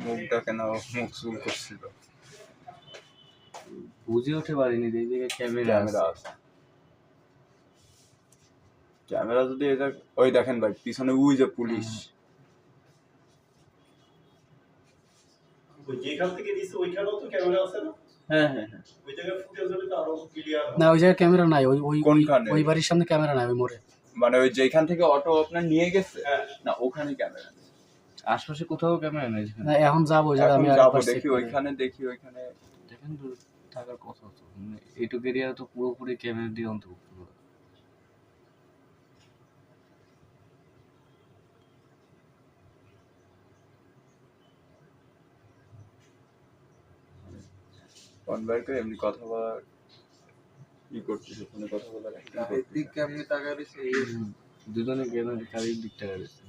মুখটা কেন মুখ চুল করছিল, বুঝে উঠে পারিনি যে এই জায়গায় ক্যামেরা আছে। ক্যামেরা যদি এটা ওই দেখেন ভাই পিছনে ওই যে পুলিশ, যেখান থেকে দিছে ওইখানেও তো ক্যামেরা আছে না? হ্যাঁ হ্যাঁ হ্যাঁ, ওই জায়গায় ফুটেজ হলে তো আরো ক্লিয়ার না ওই জায়গায় ক্যামেরা নাই, ওই ওই কোনখানে? ওই বাড়ির সামনে ক্যামেরা নাই, ওই মোড়ে। মানে ওই যেখান থেকে অটো আপনার নিয়ে গেছে হ্যাঁ। না ওখানে ক্যামেরা নেই। আশপাশে কোথাও ক্যামেরা নেই যেখানে। না এখন যাবো, ওই জায়গায় এখন আমি যাবো আরেকবার check দেখি করে ওইখানে, দেখি ওইখানে দেখেন তো থাকার কথা তো, মানে এইটুকু এরিয়া তো পুরোপুরি ক্যামেরা দিয়ে অন্তর্ভুক্ত করা। কনভার্টে এমনি কথা বলার ই করতেছে, ফোনে কথা বলার দিক কেমনি টাকা দিছে দুজনে ক্যামেরা কারির দিকটা গেছে।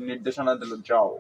নির্দেশনা দিল যাও।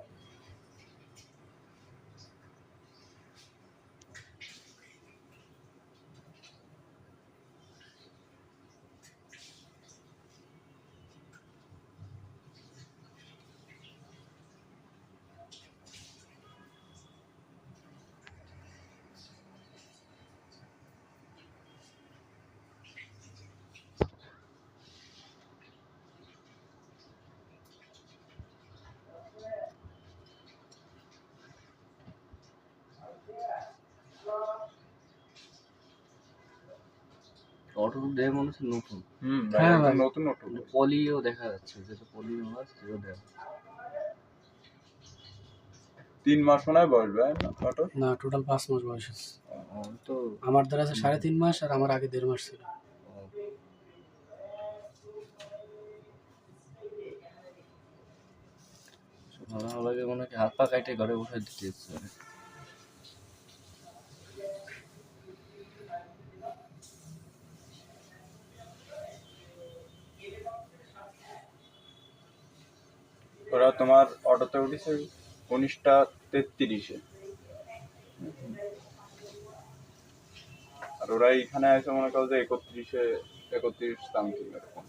অটো দেখে মনে হচ্ছে নতুন। হ্যাঁ ভাই। নতুন অটো। পলিও দেখা যাচ্ছে, যেটা পলি মাছ সেটা দেখা। 3 মাস মনে হয় বয়স ভাই না অটো? না টোটাল 5 মাস বয়স আছে। তো আমার দ্বারা আছে 3.5 মাস, আর আমার আগে 1.5 মাস ছিল। ভালো লাগে মনে হয় হাত পা কাটে ঘরে বসে দিতে ইচ্ছে করে। ওরা তোমার অটোতে উঠেছে 19:33-এ, আর ওরা এখানে আছে মনে করো যে 31 সামথিং এরকম।